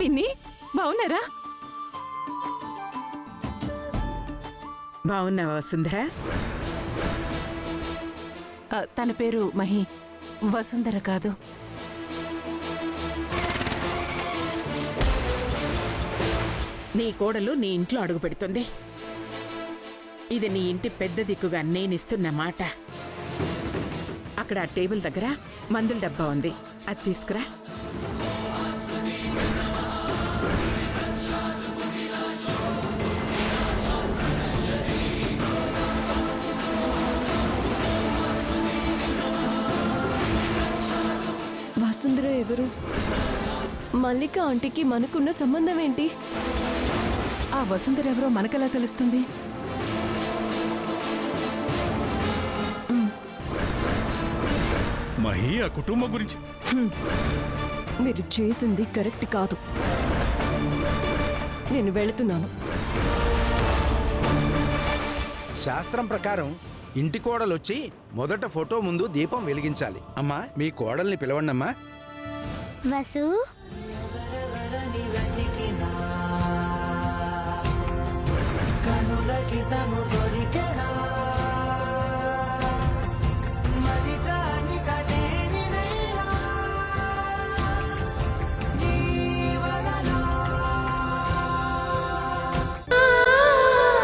పిన్ని బావున్నారా? బావున్నావా వసుంధర? తన పేరు మహి, వసుంధర కాదు. నీ కోడలు నీ ఇంట్లో అడుగు పెడుతుంది. ఇది నీ ఇంటి పెద్ద దిక్కుగా నేనిస్తున్న మాట. అక్కడ ఆ టేబుల్ దగ్గర మందుల డబ్బా ఉంది, అది తీసుకురా. వసుంధర ఎవరు? మల్లిక ఆంటీకి మనకున్న సంబంధం ఏంటి? ఆ వసుంధర ఎవరో మనకెలా తెలుస్తుంది? మహి ఆ కుటుంబం గురించి మీరు చేసింది కరెక్ట్ కాదు. నేను వెళుతున్నాను. శాస్త్రం ప్రకారం ఇంటి కోడలొచ్చి మొదట ఫోటో ముందు దీపం వెలిగించాలి. అమ్మా, మీ కోడల్ని పిలవండమ్మా. వసు,